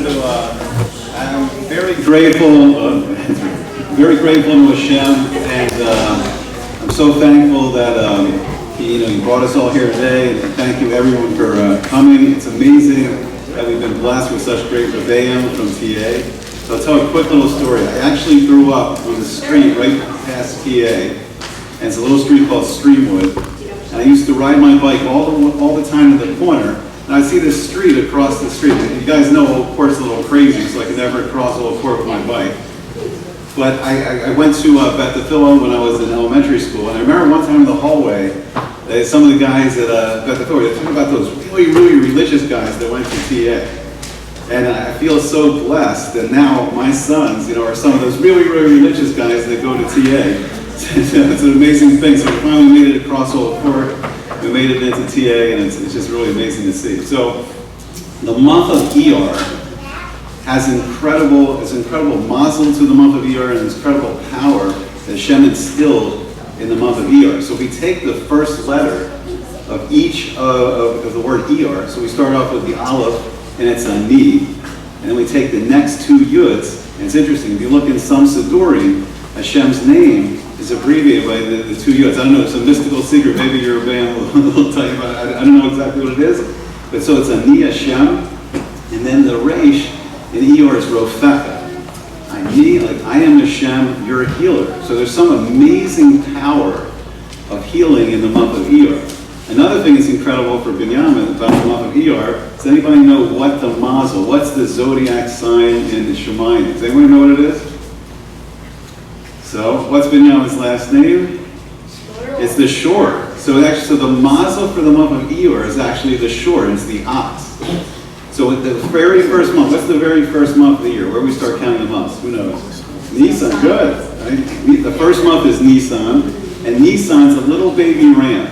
I'm very grateful to Hashem, and I'm so thankful that he brought us all here today. And thank you everyone for coming. It's amazing that we've been blessed with such great rebbeim from TA. So I'll tell a quick little story. I actually grew up on the street right past TA, and it's a little street called Streamwood. And I used to ride my bike all the time to the corner. And I see this street across the street. And you guys know Old Court's a little crazy, so I could never cross Old Court with my bike. But I went to Beth-Philo when I was in elementary school, and I remember one time in the hallway, some of the guys at Beth-Philo, they talking about those really religious guys that went to TA. And I feel so blessed that now my sons, are some of those really religious guys that go to TA. It's an amazing thing. So we finally made it across Old Court. We made it into TA, and it's just really amazing to see. So the month of Iyar has incredible mazel to the month of Iyar, and incredible power that Hashem instilled in the month of Iyar. So if we take the first letter of each of the word Iyar, so we start off with the Aleph, and it's a Ni, and then we take the next two Yuds, and it's interesting, if you look in some Sidurim, Hashem's name is abbreviated by the two Yuds. I don't know, it's a mystical secret, maybe your band will tell you about it. I don't know exactly what it is, but so it's a Ni Hashem, and then the Reish in Iyar is Rofeka. I am Hashem, you're a healer. So there's some amazing power of healing in the month of Iyar. Another thing that's incredible for Binyamin about the month of Iyar, does anybody know what the mazel, what's the zodiac sign in the Shemayim? Does anyone know what it is? So, what's Binyamin's last name? It's the shore. So the mazel for the month of Iyar is actually the shore, it's the ox. So the very first month, what's the very first month of the year? Where we start counting the months? Who knows? Nisan, good. Right? The first month is Nisan, and Nisan's a little baby ram.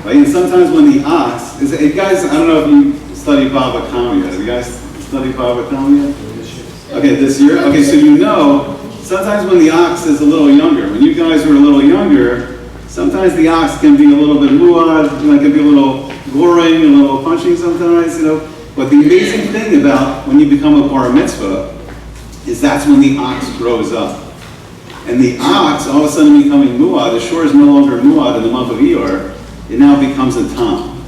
Right? And sometimes when the ox, guys, I don't know if you study Bava Kama yet. Have you guys studied Bava Kama yet? Okay, this year? Okay, so sometimes when the ox is a little younger, when you guys were a little younger, sometimes the ox can be a little bit muad, it can be a little goring, a little punching sometimes, But the amazing thing about when you become a bar mitzvah is that's when the ox grows up. And the ox, all of a sudden becoming muad, the shore is no longer muad in the month of Iyar, it now becomes a tam.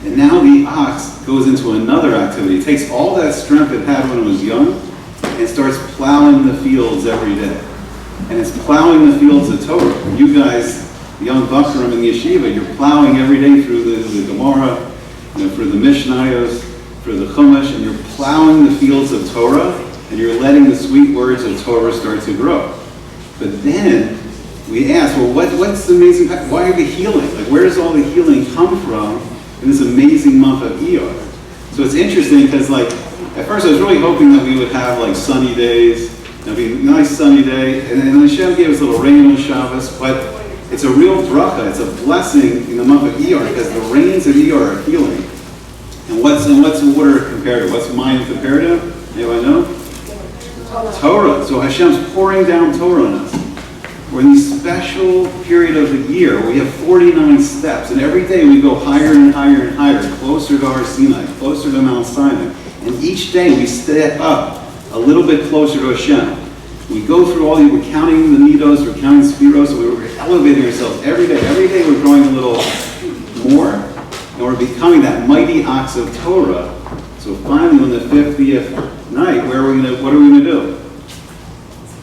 And now the ox goes into another activity. It takes all that strength it had when it was young and starts plowing the fields every day. And it's plowing the fields of Torah. You guys, the young Bachram in the yeshiva, you're plowing every day through the Gemara, through the Mishnayos, for the Chumash, and you're plowing the fields of Torah, and you're letting the sweet words of Torah start to grow. But then we ask, well, what's the amazing? Why the healing? Where does all the healing come from in this amazing month of Iyar? So it's interesting because, at first I was really hoping that we would have sunny days. It'd be a nice sunny day, and Hashem gave us a little rain on Shabbos, but it's a real bracha. It's a blessing in the month of Iyar because the rains of Iyar are healing. And what's water compared to? What's mine compared to? Anybody know? Torah. So Hashem's pouring down Torah on us. We're in this special period of the year. We have 49 steps, and every day we go higher and higher and higher, closer to our Sinai, closer to Mount Sinai. And each day we step up a little bit closer to Hashem. We go through we're counting the midos, we're counting spiros, so we're elevating ourselves every day. Every day we're growing a little more. And we're becoming that mighty ox of Torah. So finally, on the 50th night, what are we going to do?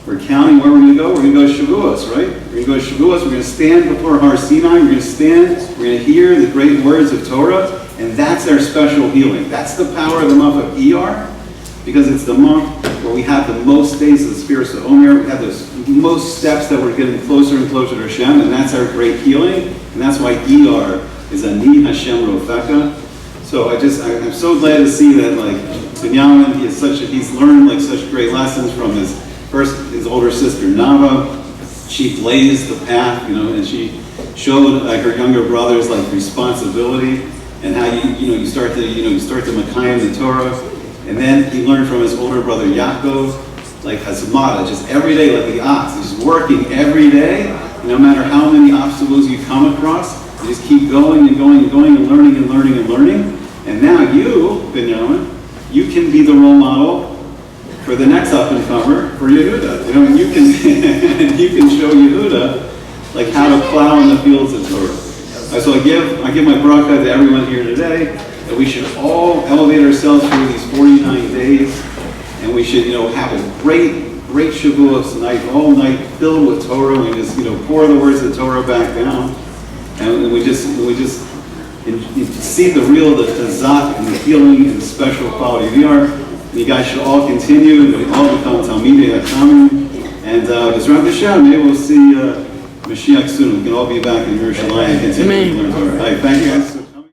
We're counting where we're going to go. We're going to go to Shavuos, right? We're going to go to Shavuos. We're going to stand before Har Sinai. We're going to stand. We're going to hear the great words of Torah. And that's our special healing. That's the power of the month of Iyar, because it's the month where we have the most days of the Sefirat HaOmer. We have those most steps that we're getting closer and closer to Hashem. And that's our great healing. And that's why Iyar is Ani Hashem Rofeka. So I'm so glad to see that Binyamin, he's learned such great lessons from his older sister Nava. She blazed the path, and she showed her younger brothers responsibility and how you start to Makayim the Torah. And then he learned from his older brother Yaakov, Hazmata, just every day like the ox. He's just working every day, no matter how many obstacles you come across. You just keep going and going and going and learning and learning and learning. And now you, Binyamin, you can be the role model for the next up-and-comer, for Yehuda. You know, and you can you can show Yehuda like how to plow in the fields of Torah. So I give my bracha to everyone here today that we should all elevate ourselves through these 49 days, and we should, you know, have a great Shavuos night, all night filled with Torah. We just, you know, pour the words of Torah back down, and we just see the real, the chazak and the healing and the special quality of Iyar. And you guys should all continue and all become Talmidei Chachamim. And Yisrael Hashem, maybe we'll see Mashiach soon. We can all be back in Yerushalayim and continue to learn Torah. All right, thank you guys.